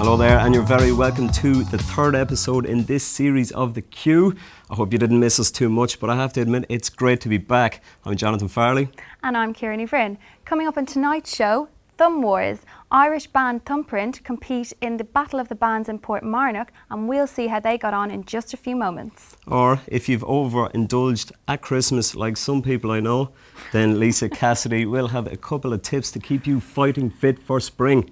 Hello there, and you're very welcome to the third episode in this series of The Q. I hope you didn't miss us too much, but I have to admit it's great to be back. I'm Jonathan Farley. And I'm Kieran Vryn. Coming up on tonight's show, Thumb Wars. Irish band Thumbprint compete in the Battle of the Bands in Portmarnock, and we'll see how they got on in just a few moments. Or if you've overindulged at Christmas, like some people I know, then Lisa Cassidy will have a couple of tips to keep you fighting fit for spring.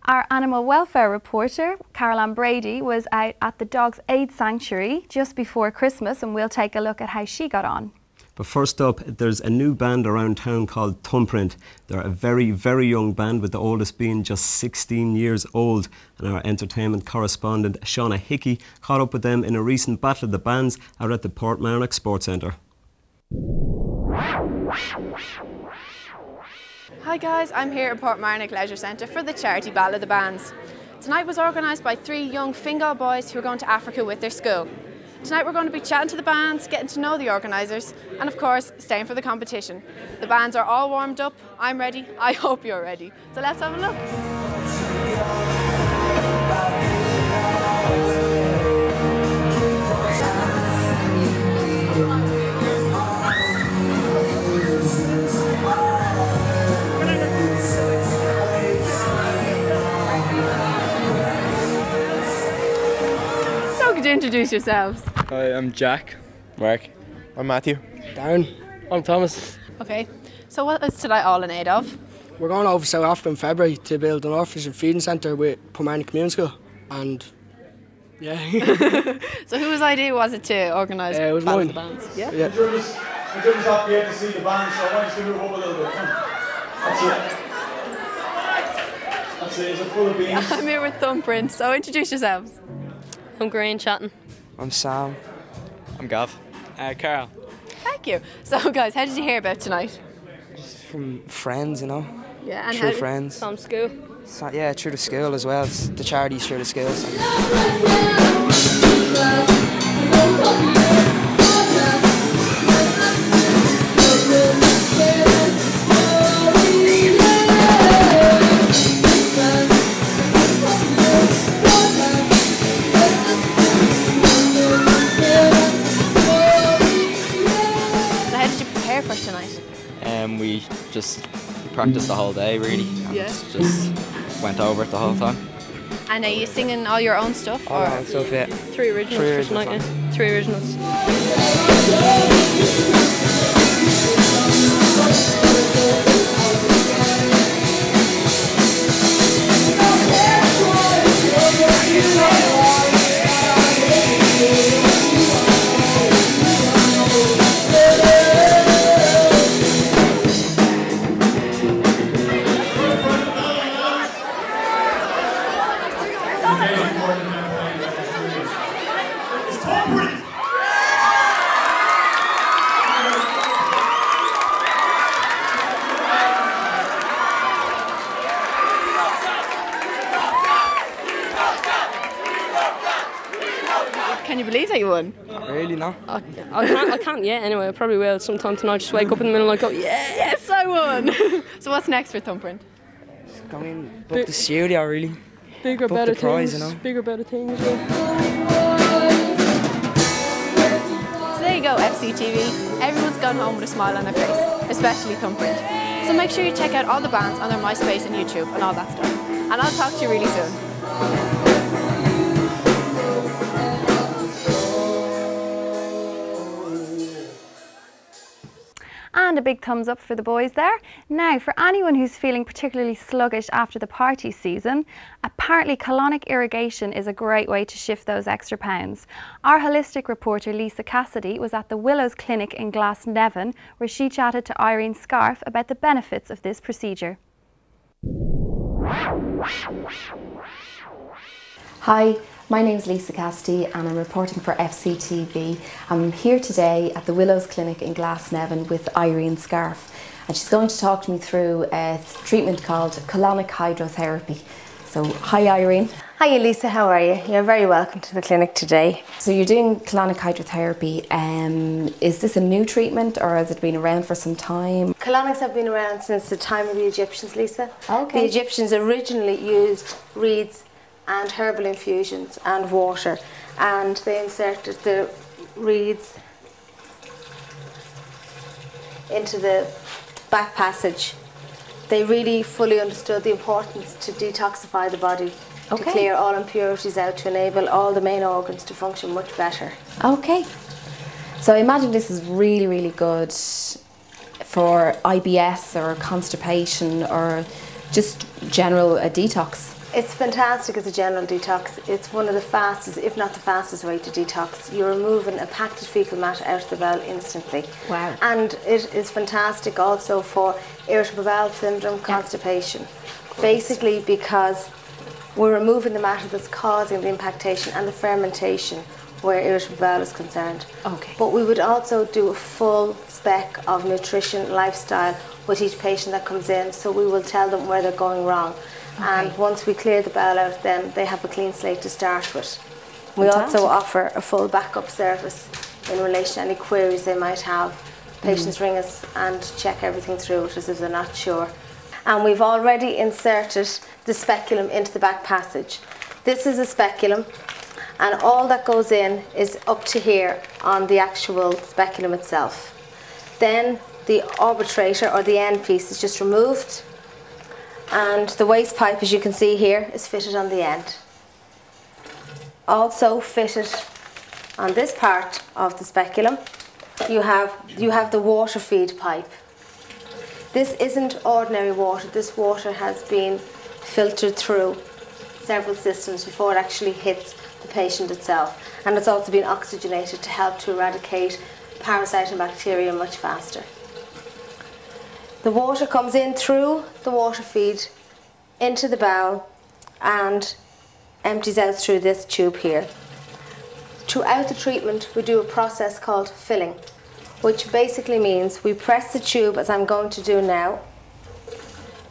Our animal welfare reporter, Caroline Brady, was out at the Dogs Aid Sanctuary just before Christmas, and we'll take a look at how she got on. But first up, there's a new band around town called Thumbprint. They're a very, very young band, with the oldest being just 16 years old. And our entertainment correspondent, Shauna Hickey, caught up with them in a recent Battle of the Bands out at the Portmarnock Sports Centre. Hi guys, I'm here at Portmarnock Leisure Centre for the charity Battle of the Bands. Tonight was organised by 3 young Fingal boys who are going to Africa with their school. Tonight we're going to be chatting to the bands, getting to know the organisers, and of course staying for the competition. The bands are all warmed up, I'm ready, I hope you're ready. So let's have a look. So could you introduce yourselves? Hi, I'm Jack. Mark. I'm Matthew. Darren. I'm Thomas. Okay, so what is tonight all in aid of? We're going over to South Africa in February to build an orphanage and feeding centre with Portmarnock Community School, and yeah. So whose idea was it to organise It was Battle of mine. the Bands? Yeah? Yeah. I'm just happy to see the band, so I want you to move up a little bit. That's it. That's it. Is it full of beans? I'm here with Thumbprint, so introduce yourselves. I'm Green Chatton. I'm Sam. I'm Gav. Carl. Thank you. So guys, how did you hear about tonight? Just from friends, you know. Yeah, and Through friends. From school. So, yeah, through the school as well. It's the charity's through the school. So. For tonight? We just practiced the whole day, really. And just went over it the whole time. And are you singing all your own stuff? All right, so yeah. 3 originals for tonight, yeah. 3 originals. Can you believe that you won? Really, no? I can't yet anyway, I probably will sometime tonight. Just wake up in the middle and go, yeah! Yes, I won! So what's next for Thumbprint? I mean, book the studio, really. Bigger, Book better the prize, things. you know. Bigger, better things, yeah. So there you go, FCTV. Everyone's gone home with a smile on their face, especially Thumbprint. So make sure you check out all the bands on their MySpace and YouTube and all that stuff. And I'll talk to you really soon. And a big thumbs up for the boys there. Now, for anyone who's feeling particularly sluggish after the party season, apparently colonic irrigation is a great way to shift those extra pounds. Our holistic reporter Lisa Cassidy was at the Willows Clinic in Glasnevin, where she chatted to Irene Scarf about the benefits of this procedure. Hi, my name is Lisa Cassidy and I'm reporting for FCTV. I'm here today at the Willows Clinic in Glasnevin with Irene Scarf, and she's going to talk to me through a treatment called Colonic Hydrotherapy. So, hi Irene. Hi Lisa, how are you? You're very welcome to the clinic today. So you're doing colonic hydrotherapy. Is this a new treatment or has it been around for some time? Colonics have been around since the time of the Egyptians, Lisa. Okay. The Egyptians originally used reeds and herbal infusions and water, and they inserted the reeds into the back passage. They really fully understood the importance to detoxify the body, to clear all impurities out, to enable all the main organs to function much better. Okay. So I imagine this is really, really good for IBS or constipation or just general detox. It's fantastic as a general detox. It's one of the fastest, if not the fastest way to detox. You're removing a packed fecal matter out of the bowel instantly. Wow. And it is fantastic also for irritable bowel syndrome, constipation. Basically because we're removing the matter that's causing the impactation and the fermentation where irritable bowel is concerned. Okay. But we would also do a full spec of nutrition, lifestyle with each patient that comes in, so we will tell them where they're going wrong. And once we clear the bowel out, then they have a clean slate to start with. We also offer a full backup service in relation to any queries they might have. Patients ring us and check everything through it as if they're not sure. And we've already inserted the speculum into the back passage. This is a speculum, and all that goes in is up to here on the actual speculum itself. Then the arbitrator, or the end piece, is just removed, and the waste pipe, as you can see here, is fitted on the end. Also fitted on this part of the speculum, you have the water feed pipe. This isn't ordinary water. This water has been filtered through several systems before it actually hits the patient itself, and it's also been oxygenated to help to eradicate parasite and bacteria much faster. The water comes in through the water feed into the bowel and empties out through this tube here. Throughout the treatment we do a process called filling, which basically means we press the tube as I'm going to do now,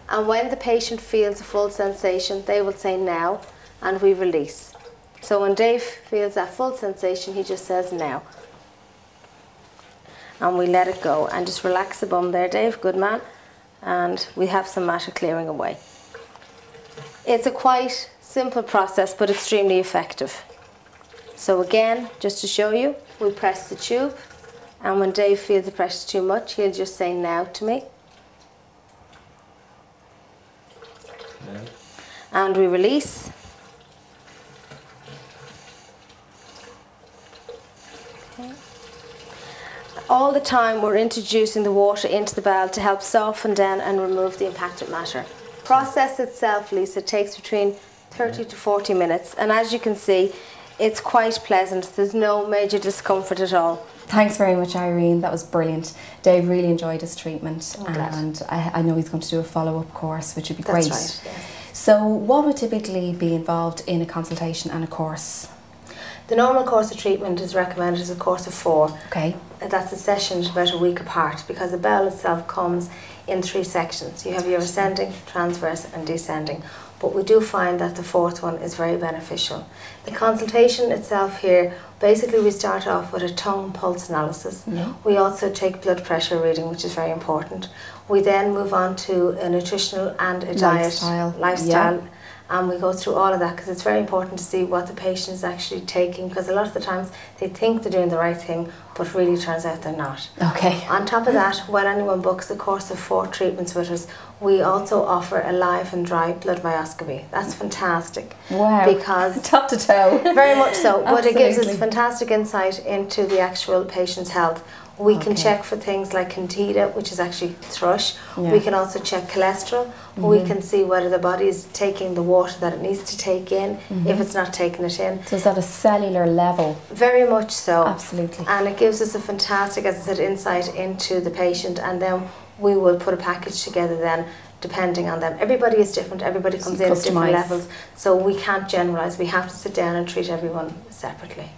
and when the patient feels a full sensation they will say now, and we release. So when Dave feels that full sensation he just says now, and we let it go and just relax the bum there, Dave, good man, and we have some matter clearing away. It's a quite simple process but extremely effective. So again, just to show you, we press the tube, and when Dave feels the pressure too much he'll just say now to me, and we release. All the time we're introducing the water into the bowel to help soften down and remove the impacted matter. The process itself, Lisa, takes between 30 to 40 minutes, and as you can see it's quite pleasant. There's no major discomfort at all. Thanks very much, Irene. That was brilliant. Dave really enjoyed his treatment, and I know he's going to do a follow-up course, which would be great. That's right, yes. So what would typically be involved in a consultation and a course? The normal course of treatment is recommended as a course of 4. Okay. That's a session about a week apart, because the bowel itself comes in 3 sections. You have your ascending, transverse and descending, but we do find that the 4th one is very beneficial. The consultation itself here, basically we start off with a tongue pulse analysis. We also take blood pressure reading, which is very important. We then move on to a nutritional and a lifestyle. And we go through all of that, because it's very important to see what the patient is actually taking, because a lot of the times they think they're doing the right thing but really turns out they're not. Okay. On top of that, when anyone books a course of 4 treatments with us, we also offer a live and dry blood myoscopy. That's fantastic. Wow. Because top to toe. Very much so. But it gives us fantastic insight into the actual patient's health. We can check for things like candida, which is actually thrush. We can also check cholesterol. We can see whether the body is taking the water that it needs to take in, if it's not taking it in. So is that a cellular level? Very much so. Absolutely. And it gives us a fantastic, as I said, insight into the patient, and then we will put a package together then depending on them. Everybody is different, everybody comes in at different levels, so we can't generalise. We have to sit down and treat everyone separately.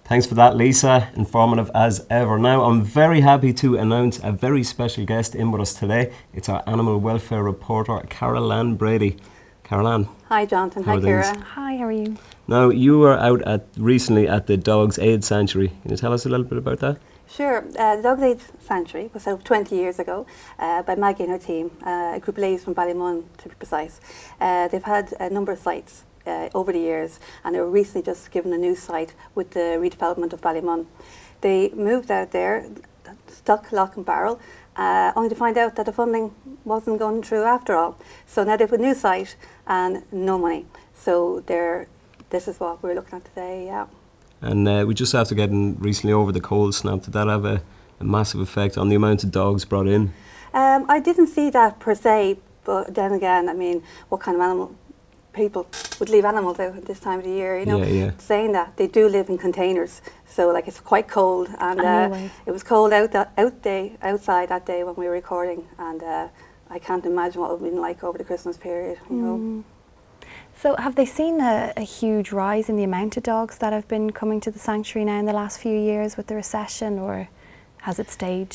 Thanks for that, Lisa. Informative as ever. Now, I'm very happy to announce a very special guest in with us today. It's our animal welfare reporter, Carol-Ann Brady. Carol-Ann. Hi, Jonathan. Hi, Ciara. Hi, how are you? Now, you were out recently at the Dogs Aid Sanctuary. Can you tell us a little bit about that? Sure. The Dogs Aid Sanctuary was set up 20 years ago by Maggie and her team, a group of ladies from Ballymun to be precise. They've had a number of sites over the years, and they were recently just given a new site with the redevelopment of Ballymun. They moved out there, stuck lock and barrel, only to find out that the funding wasn't going through after all. So now they have a new site and no money. So this is what we're looking at today, yeah. And we just after getting recently over the cold snap, did that have a massive effect on the amount of dogs brought in? I didn't see that per se, but then again, I mean, what kind of animal people would leave animals out at this time of the year, you know? Yeah. Saying that, they do live in containers, so like it's quite cold, and it was cold outside that day when we were recording, and I can't imagine what it would have been like over the Christmas period, you know. So have they seen a huge rise in the amount of dogs that have been coming to the sanctuary now in the last few years with the recession, or has it stayed?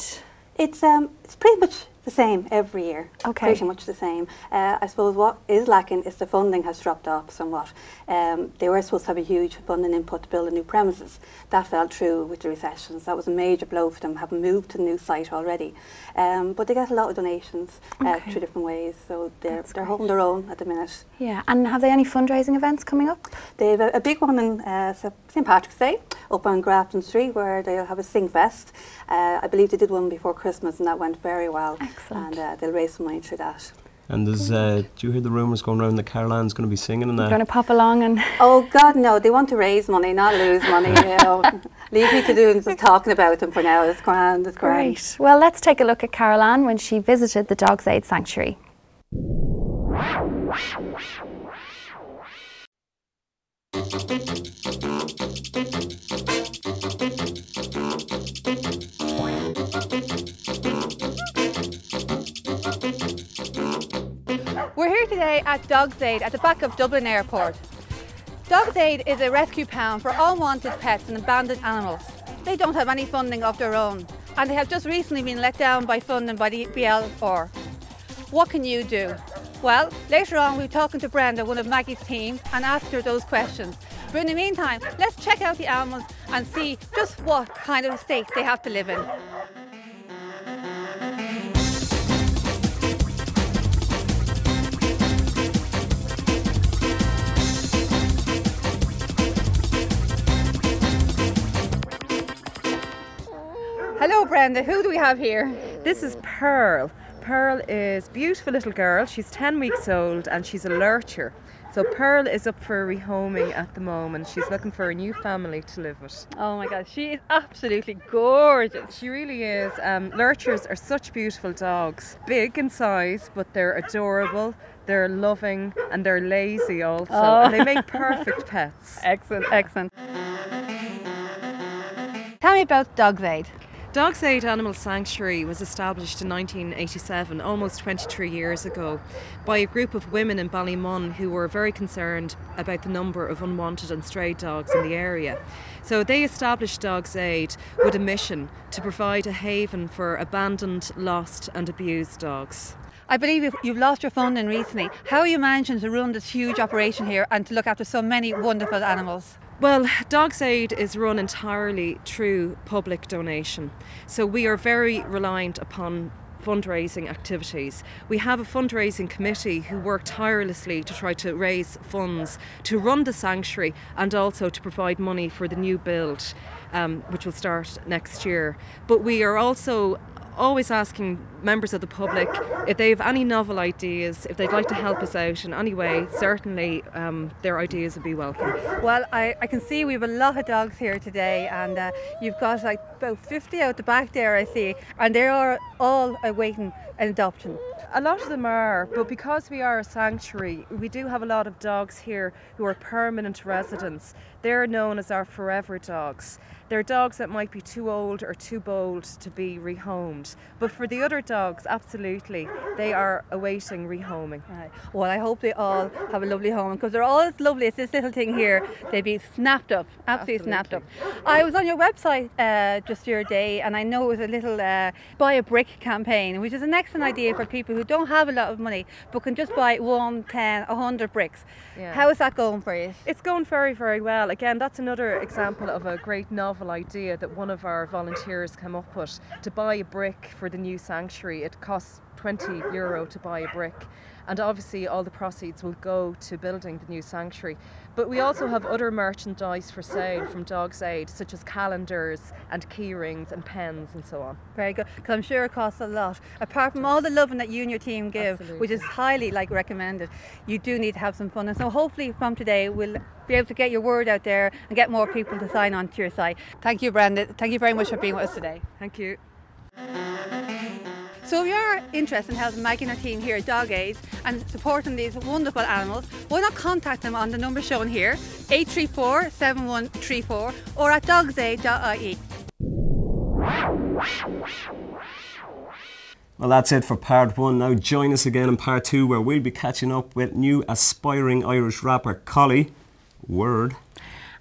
It's pretty much the same every year. Okay. Pretty much the same. I suppose what is lacking is the funding has dropped off somewhat. They were supposed to have a huge funding input to build a new premises. That fell through with the recessions. That was a major blow for them, having moved to the new site already. But they get a lot of donations through different ways, so they're holding their own at the minute. Yeah, and have they any fundraising events coming up? They have a big one on St Patrick's Day up on Grafton Street, where they'll have a sing fest. I believe they did one before Christmas and that went very well. Excellent. And they'll raise some money through that. And there's, do you hear the rumours going around that Caroline's going to be singing in that? Going to pop along and... Oh God, no! They want to raise money, not lose money. You know, leave me to doing just talking about them for now. It's grand. It's grand. Great. Well, let's take a look at Caroline when she visited the Dogs Aid Sanctuary. We're here today at Dogs Aid at the back of Dublin Airport. Dogs Aid is a rescue pound for unwanted pets and abandoned animals. They don't have any funding of their own, and they have just recently been let down by funding by the BLR. What can you do? Well, later on we'll be talking to Brenda, one of Maggie's team, and ask her those questions. But in the meantime, let's check out the animals and see just what kind of state they have to live in. Hello Brenda, who do we have here? This is Pearl. Pearl is a beautiful little girl. She's 10 weeks old and she's a lurcher. So Pearl is up for rehoming at the moment. She's looking for a new family to live with. Oh my God, she is absolutely gorgeous. She really is. Lurchers are such beautiful dogs. Big in size, but they're adorable, they're loving and they're lazy also. Oh. And they make perfect pets. Excellent, excellent. Tell me about Dogs Aid. Dogs Aid Animal Sanctuary was established in 1987, almost 23 years ago, by a group of women in Ballymun who were very concerned about the number of unwanted and stray dogs in the area. So they established Dogs Aid with a mission to provide a haven for abandoned, lost and abused dogs. I believe you've lost your funding recently. How are you managing to run this huge operation here and to look after so many wonderful animals? Well, Dogs Aid is run entirely through public donation. So we are very reliant upon fundraising activities. We have a fundraising committee who work tirelessly to try to raise funds to run the sanctuary and also to provide money for the new build, which will start next year. But we are also always asking members of the public if they have any novel ideas, if they'd like to help us out in any way. Certainly their ideas would be welcome. Well, I can see we have a lot of dogs here today, and you've got like about 50 out the back there, I see, and they are all awaiting an adoption. A lot of them are, but because we are a sanctuary, we do have a lot of dogs here who are permanent residents. They're known as our forever dogs. They're dogs that might be too old or too bold to be rehomed. But for the other dogs, absolutely, they are awaiting rehoming. Right. Well, I hope they all have a lovely home, because they're all as lovely as this little thing here. They'd be snapped up, absolutely snapped up. I was on your website just the other day, and I know it was a little buy a brick campaign, which is an excellent idea for people people who don't have a lot of money but can just buy 1, 10, 100 bricks. Yeah. How is that going for you? It's going very, very well. Again, that's another example of a great novel idea that one of our volunteers came up with. To buy a brick for the new sanctuary, it costs €20 to buy a brick, and obviously all the proceeds will go to building the new sanctuary. But we also have other merchandise for sale from Dogs Aid, such as calendars and key rings and pens and so on. Very good, because I'm sure it costs a lot. Apart from all the loving that you and your team give, which is highly recommended, you do need to have some fun. And so hopefully from today we'll be able to get your word out there and get more people to sign on to your site. Thank you, Brenda. Thank you very much for being with us today. Thank you. So if you're interested in helping Maggie and her team here at Dog Aid and supporting these wonderful animals, why not contact them on the number shown here, 834 7134, or at dogsaid.ie. Well, that's it for part 1. Now join us again in part 2, where we'll be catching up with new aspiring Irish rapper Collie. Word.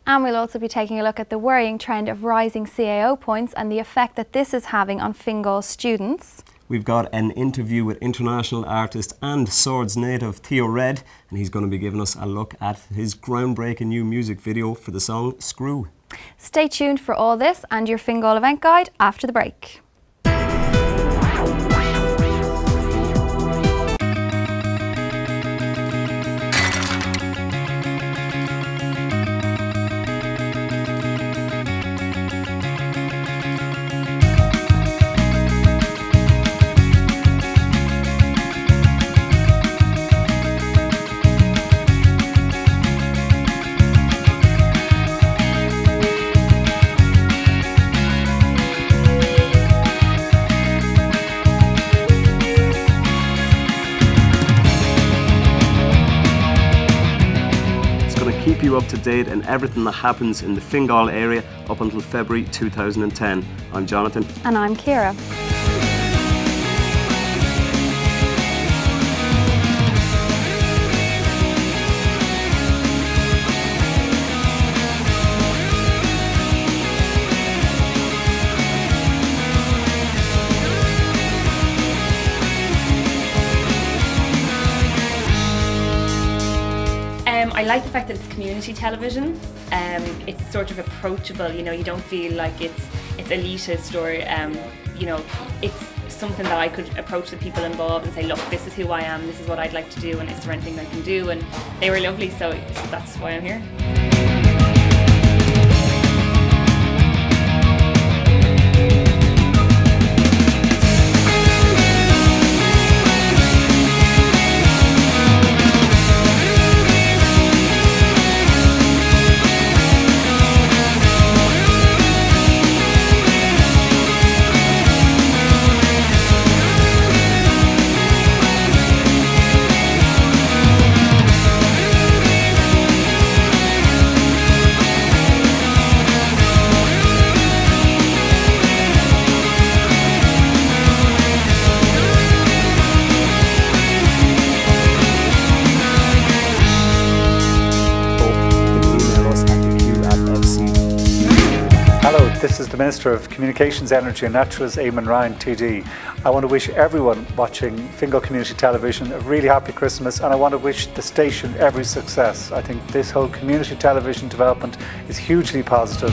And we'll also be taking a look at the worrying trend of rising CAO points and the effect that this is having on Fingal students. We've got an interview with international artist and Swords native Thea Reg, and he's going to be giving us a look at his groundbreaking new music video for the song Screw. Stay tuned for all this and your Fingal event guide after the break. You up to date in everything that happens in the Fingal area up until February 2010. I'm Jonathan. And I'm Ciara. I like the fact that it's community television. It's sort of approachable, you know, you don't feel like it's elitist or, you know, it's something that I could approach the people involved and say, look, this is who I am, this is what I'd like to do, and is there anything I can do? And they were lovely, so that's why I'm here. This is the Minister of Communications, Energy and Naturals, Eamon Ryan, TD. I want to wish everyone watching Fingal Community Television a really happy Christmas, and I want to wish the station every success. I think this whole community television development is hugely positive.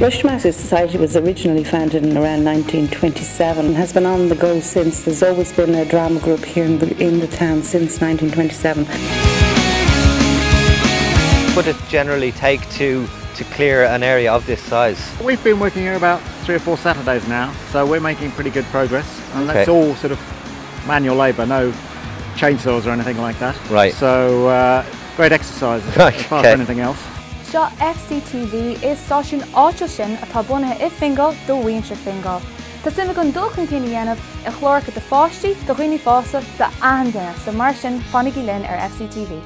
Rushmasters Society was originally founded in around 1927 and has been on the go since. There's always been a drama group here in the town since 1927. What would it generally take to clear an area of this size? We've been working here about 3 or 4 Saturdays now, so we're making pretty good progress, and okay. That's all sort of manual labour, no chainsaws or anything like that. Right. So great exercise, right, apart from anything else. Seo FCTV is stáisiún áitiúil sin atá bunaithe I Fingal do Mhuintir Fingal. Tá simime gon dulcan cine dhéanamh I chlóracha de fáistí do chuoine fása de ahan duine sa mar sin fánaigh linn ar FCTV.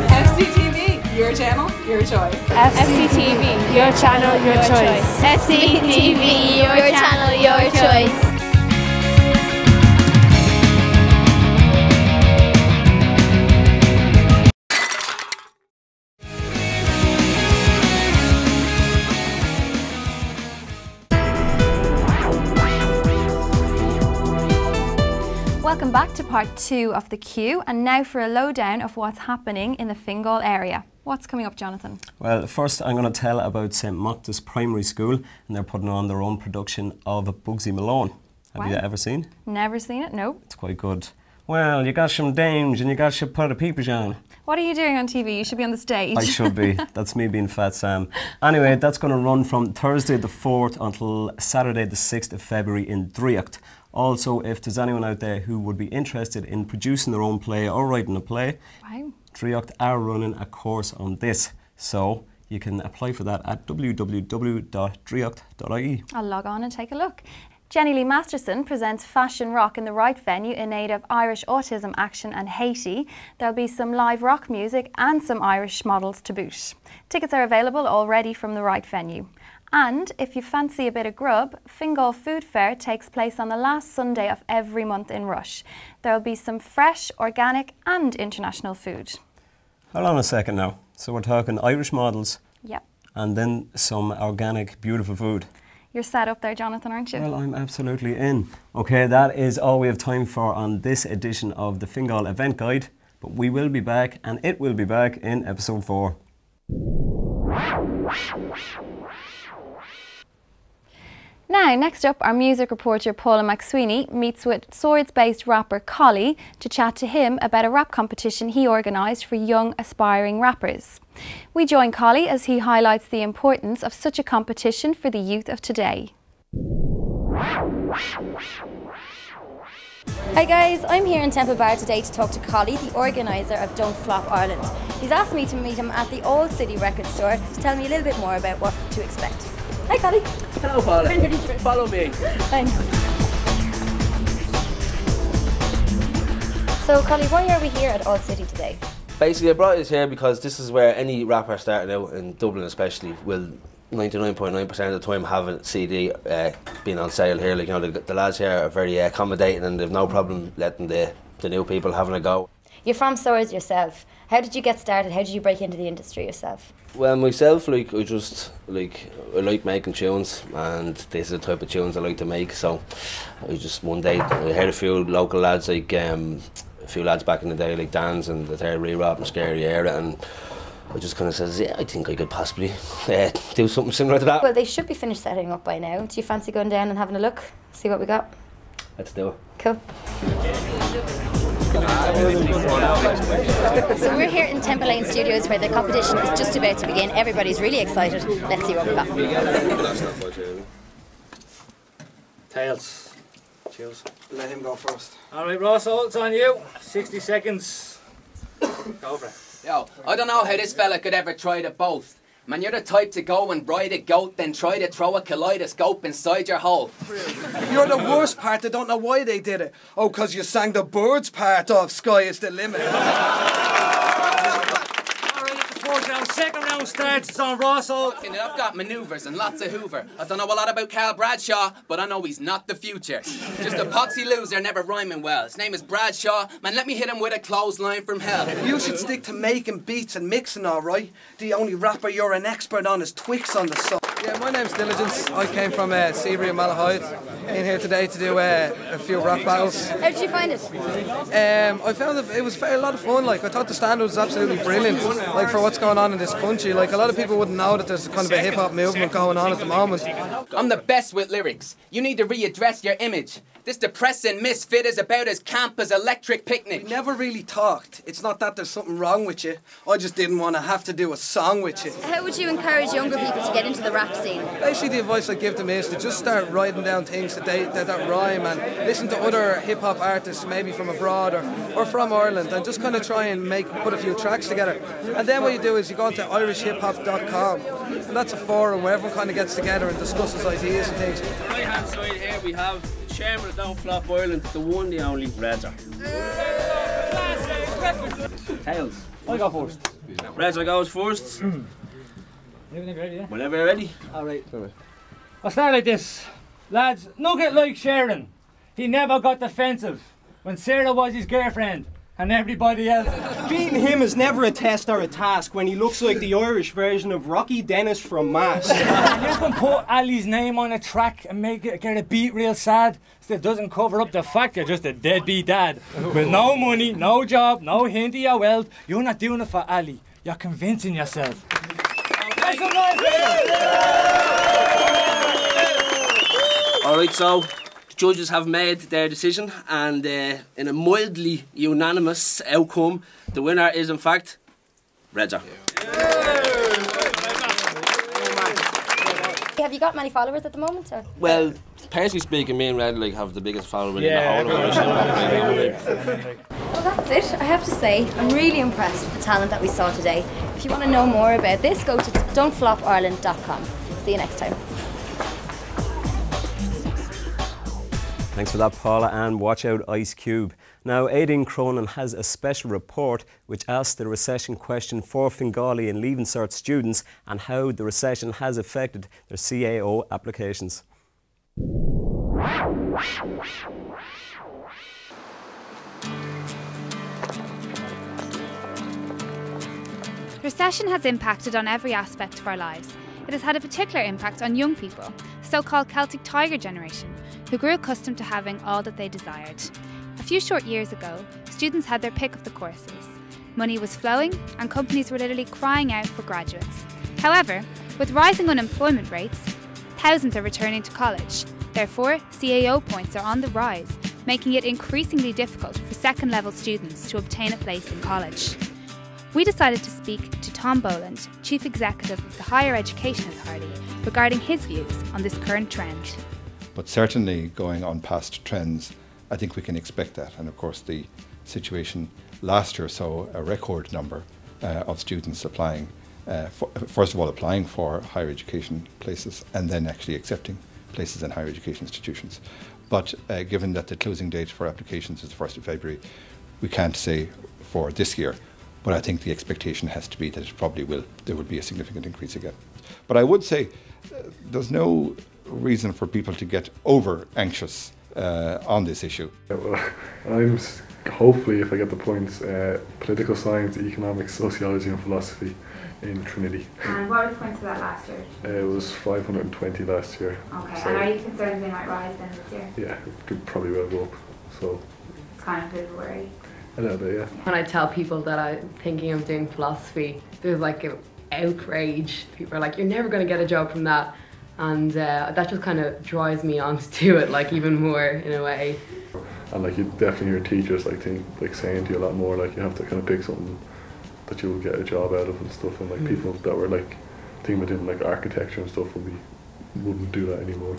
FCTV, your channel, your choice. FCTV, your channel, your choice. FCTV, your channel, your choice. Welcome back to part 2 of The Q, and now for a lowdown of what's happening in the Fingal area. What's coming up, Jonathan? Well, first I'm going to tell about St Moctus Primary School, and they're putting on their own production of Bugsy Malone. Have you ever seen? Never seen it, no. It's quite good. Well, you got some dames and you got some pot of people, John. What are you doing on TV? You should be on the stage. I should be. That's me being Fat Sam. Anyway, that's going to run from Thursday the 4th until Saturday the 6th of February in Driocht. Also, if there's anyone out there who would be interested in producing their own play or writing a play, Driocht are running a course on this. So you can apply for that at www.driocht.ie. I'll log on and take a look. Jenny Lee Masterson presents Fashion Rock in the right venue in aid of Irish Autism Action and Haiti. There'll be some live rock music and some Irish models to boot. Tickets are available already from the right venue. And if you fancy a bit of grub, Fingal Food Fair takes place on the last Sunday of every month in Rush. There'll be some fresh, organic and international food. Hold on a second now. So we're talking Irish models and then some organic, beautiful food. You're set up there, Jonathan, aren't you? Well, I'm absolutely in. Okay, that is all we have time for on this edition of the Fingal Event Guide, but we will be back, and it will be back in episode 4. Now, next up, our music reporter Paula McSweeney meets with Swords-based rapper Collie to chat to him about a rap competition he organised for young aspiring rappers. We join Collie as he highlights the importance of such a competition for the youth of today. Hi guys, I'm here in Temple Bar today to talk to Collie, the organiser of Don't Flop Ireland. He's asked me to meet him at the Old City Record Store to tell me a little bit more about what to expect. Hi Collie. Hello Paula. Follow me. Thanks. So Collie, why are we here at Old City today? Basically I brought us here because this is where any rapper starting out in Dublin especially will 99.9% of the time have a CD being on sale here. Like, you know, the lads here are very accommodating and they've no problem letting the new people having a go. You're from Swords yourself. How did you get started? How did you break into the industry yourself? Well, myself, like, I like making tunes, and this is the type of tunes I like to make. So I just one day I heard a few local lads, like a few lads back in the day, like Dan's and the third Re-Rap and Scary Era, and I just kind of says, yeah, I think I could possibly do something similar to that. Well, they should be finished setting up by now. Do you fancy going down and having a look, see what we got? Let's do it. Cool. So we're here in Temple Lane Studios where the competition is just about to begin. Everybody's really excited. Let's see what we got. Tails. Cheers. Let him go first. Alright, Ross, it's on you. 60 seconds. Go for it. Yo, I don't know how this fella could ever try to both. Man, you're the type to go and ride a goat, then try to throw a kaleidoscope inside your hole. You're the worst part. I don't know why they did it. Oh, because you sang the birds part of Sky is the Limit. Second round starts, it's on Ross. I've got manoeuvres and lots of Hoover. I don't know a lot about Cal Bradshaw, but I know he's not the future. Just a poxy loser, never rhyming well. His name is Bradshaw. Man, let me hit him with a clothesline from hell. You should stick to making beats and mixing, alright? The only rapper you're an expert on is Twix on the song. Yeah, my name's Diligence. I came from Seabury and Malahide. In here today to do a few rap battles. How did you find it? I found it was a lot of fun. Like, I thought the standard was absolutely brilliant. Like, for what's going on in this country. Like, a lot of people wouldn't know that there's kind of a hip hop movement going on at the moment. I'm the best with lyrics. You need to readdress your image. This depressing misfit is about as camp as Electric Picnic. We never really talked. It's not that there's something wrong with you. I just didn't want to have to do a song with you. How would you encourage younger people to get into the rap scene? Basically, the advice I give them is to just start writing down things that rhyme and listen to other hip-hop artists, maybe from abroad or from Ireland, and just kind of try and put a few tracks together. And then what you do is you go onto irishhiphop.com, and that's a forum where everyone kind of gets together and discusses ideas and things. Right hand side here we have Chairman of Don't Flop Ireland, the one, the only, Reza. Tails. I go first. Reza goes first. Whenever you're ready, yeah? Whenever you're ready. Alright. I'll start like this. Lads, nugget like Sharon. He never got defensive when Sarah was his girlfriend and everybody else. Beating him is never a test or a task when he looks like the Irish version of Rocky Dennis from Mass. You can put Ali's name on a track and get a beat real sad, so it doesn't cover up the fact you're just a deadbeat dad. With no money, no job, no hint of your wealth. You're not doing it for Ali, you're convincing yourself. Alright, so the judges have made their decision, and in a mildly unanimous outcome, the winner is in fact Reg. Have you got many followers at the moment? Or? Well, personally speaking, me and Red have the biggest following in the whole of Ireland. Well, that's it. I have to say, I'm really impressed with the talent that we saw today. If you want to know more about this, go to don'tflopireland.com. See you next time. Thanks for that, Paula, and watch out Ice Cube. Now, Aideen Cronin has a special report which asks the recession question for Fingali and Leaving Cert students and how the recession has affected their CAO applications. Recession has impacted on every aspect of our lives. It has had a particular impact on young people, the so-called Celtic Tiger generation, who grew accustomed to having all that they desired. A few short years ago, students had their pick of the courses. Money was flowing and companies were literally crying out for graduates. However, with rising unemployment rates, thousands are returning to college. Therefore, CAO points are on the rise, making it increasingly difficult for second-level students to obtain a place in college. We decided to speak to Tom Boland, Chief Executive of the Higher Education Authority, regarding his views on this current trend. But certainly going on past trends, I think we can expect that. And of course the situation last year saw a record number of students applying, first of all applying for higher education places and then actually accepting places in higher education institutions. But given that the closing date for applications is the 1st of February, we can't say for this year. But I think the expectation has to be that there will be a significant increase again. But I would say there's no reason for people to get over anxious on this issue. I'm hopefully, if I get the points, political science, economics, sociology and philosophy in Trinity. And what were the points for that last year? It was 520 last year. Okay, so and are you concerned they might rise then this year? Yeah, it could probably well go up. So it's kind of a bit of a worry. A little bit, yeah. When I tell people that I'm thinking of doing philosophy, there's like an outrage. People are like, you're never going to get a job from that. And that just kind of drives me on to do it, like even more in a way. And like you definitely hear teachers like saying to you a lot more, like you have to kind of pick something that you'll get a job out of and stuff. And like people that were like thinking about doing like architecture and stuff wouldn't do that anymore.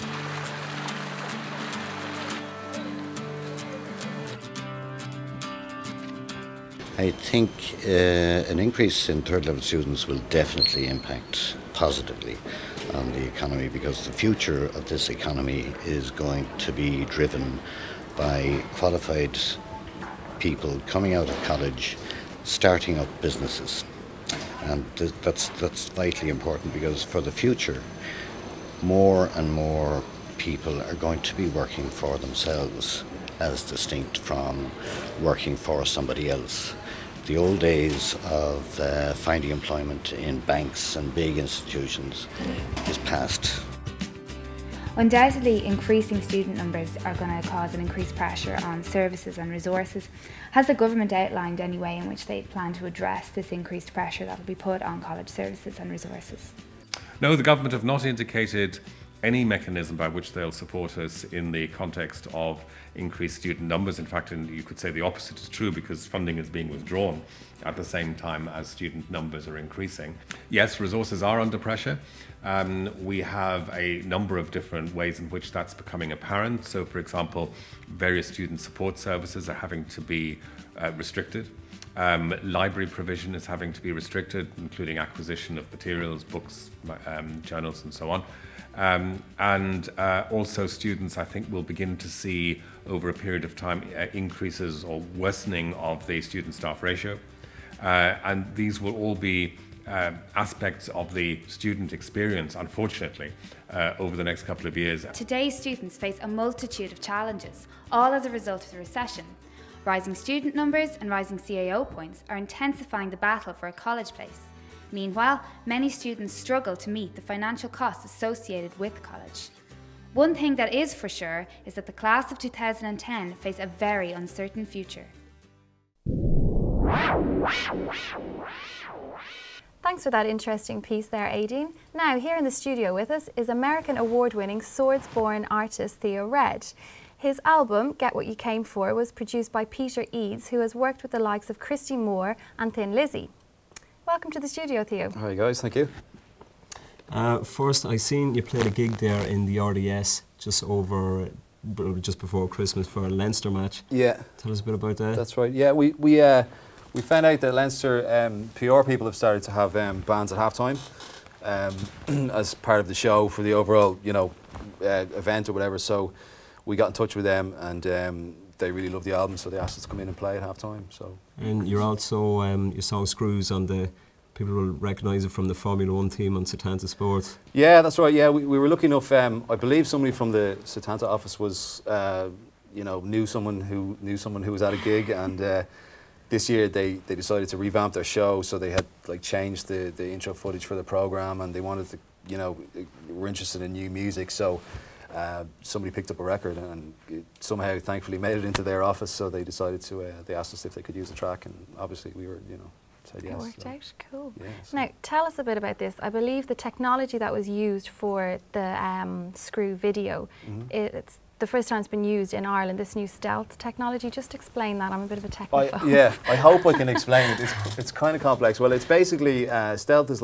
I think an increase in third level students will definitely impact positively on the economy, because the future of this economy is going to be driven by qualified people coming out of college, starting up businesses. And that's vitally important, because for the future, more and more people are going to be working for themselves as distinct from working for somebody else. The old days of finding employment in banks and big institutions is past. Undoubtedly, increasing student numbers are going to cause an increased pressure on services and resources. Has the government outlined any way in which they plan to address this increased pressure that will be put on college services and resources? No, the government have not indicated any mechanism by which they'll support us in the context of increased student numbers. In fact, you could say the opposite is true, because funding is being withdrawn at the same time as student numbers are increasing. Yes, resources are under pressure. We have a number of different ways in which that's becoming apparent. So, for example, various student support services are having to be restricted. Library provision is having to be restricted, including acquisition of materials, books, journals and so on. And also students, I think, will begin to see over a period of time increases or worsening of the student-staff ratio. And these will all be aspects of the student experience, unfortunately, over the next couple of years. Today's students face a multitude of challenges, all as a result of the recession. Rising student numbers and rising CAO points are intensifying the battle for a college place. Meanwhile, many students struggle to meet the financial costs associated with college. One thing that is for sure is that the class of 2010 face a very uncertain future. Thanks for that interesting piece there, Aideen. Now, here in the studio with us is American award-winning Swords-born artist Thea Reg. His album, Get What You Came For, was produced by Peter Eads, who has worked with the likes of Christy Moore and Thin Lizzy. Welcome to the studio, Theo. Hi guys, thank you. First, I seen you played a gig there in the RDS just before Christmas for a Leinster match. Yeah. Tell us a bit about that. That's right. Yeah, we found out that Leinster PR people have started to have bands at halftime as part of the show for the overall, event or whatever. So we got in touch with them, and they really loved the album, so they asked us to come in and play at halftime. So. And you're also your song "Screws" on the. People will recognise it from the Formula 1 team on Setanta Sports. Yeah, that's right. Yeah, we were lucky enough. I believe somebody from the Setanta office was, knew someone who was at a gig, and this year they decided to revamp their show. So they had changed the intro footage for the program, and they wanted to, were interested in new music. So somebody picked up a record, and it somehow, thankfully, made it into their office. So they decided to. They asked us if they could use the track, and obviously we were, said yes. It worked out, cool. Yeah, so. Now, tell us a bit about this. I believe the technology that was used for the Screw video, it's the first time it's been used in Ireland, this new stealth technology. Just explain that. I'm a bit of a technophobe. Yeah, I hope I can explain it. It's kind of complex. Well, it's basically, stealth is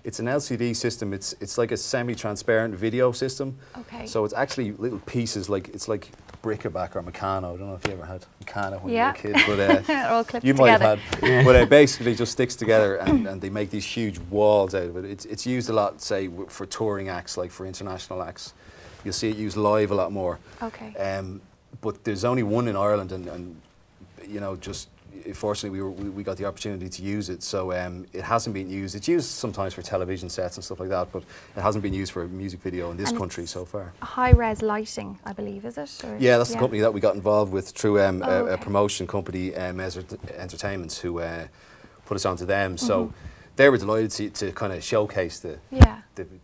it's an LCD system. It's like a semi-transparent video system. Okay. So it's actually little pieces, it's like bric-a-brac or Meccano. I don't know if you ever had Meccano when you were a kid, but all clips you might together. have had. But it basically just sticks together, and they make these huge walls out of it. It's used a lot, say, for touring acts, like for international acts. You'll see it used live a lot more. Okay. But there's only one in Ireland, and just fortunately we got the opportunity to use it. So it hasn't been used. It's used sometimes for television sets and stuff like that, but it hasn't been used for a music video in this country so far. High-res lighting, I believe, is it? Or yeah, that's the company that we got involved with through a promotion company, Entertainment, who put us onto them. So they were delighted to kind of showcase the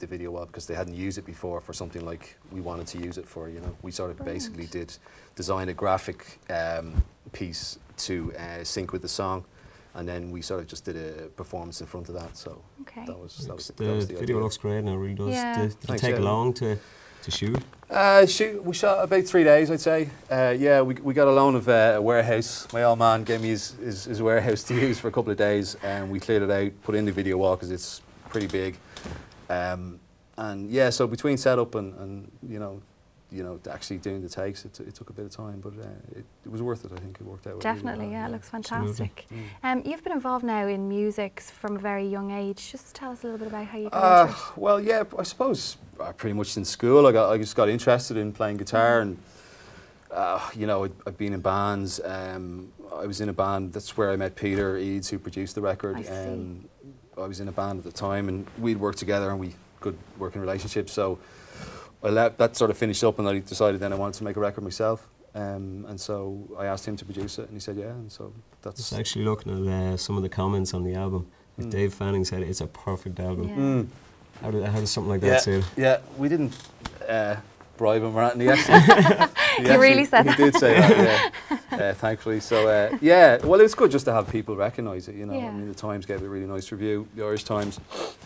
video wall, because they hadn't used it before for something like we wanted to use it for. We sort of basically design a graphic piece to sync with the song, and then we sort of just did a performance in front of that. So that was the video idea. looks great now, really does. Yeah. Did it take long to shoot? We shot about 3 days, I'd say. We got a loan of a warehouse. My old man gave me his warehouse to use for a couple of days, and we cleared it out, put in the video wall because it's pretty big. And yeah, so between setup and actually doing the takes, it took a bit of time, but it was worth it. I think it worked out. Definitely, really well. it looks fantastic. You've been involved now in music from a very young age. Just tell us a little bit about how you got into it. Well, yeah, I suppose pretty much in school I just got interested in playing guitar, and I've been in bands. I was in a band. That's where I met Peter Eads, who produced the record. I was in a band at the time, and we'd worked together, and we good working relationship. So that sort of finished up, and I decided then I wanted to make a record myself. And so I asked him to produce it, and he said yeah. And so that's actually looking at some of the comments on the album. Dave Fanning said it's a perfect album. How does something like that suit? Yeah, we didn't bribe him or anything. He really said that. He did say that, yeah. Thankfully. So, well, it was good just to have people recognise it, I mean, the Times gave it a really nice review, the Irish Times.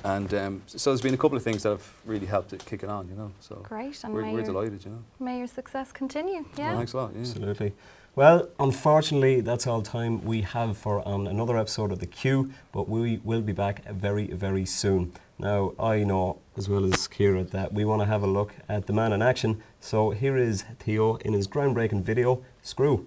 And so there's been a couple of things that have really helped it kick it on, So great, and we're delighted, May your success continue, yeah. Well, thanks a lot, yeah. Absolutely. Well, unfortunately, that's all time we have for another episode of The Q, but we will be back very, very soon. Now, I know, as well as Ciara, that we want to have a look at the man in action, so here is Theo in his groundbreaking video, Screw.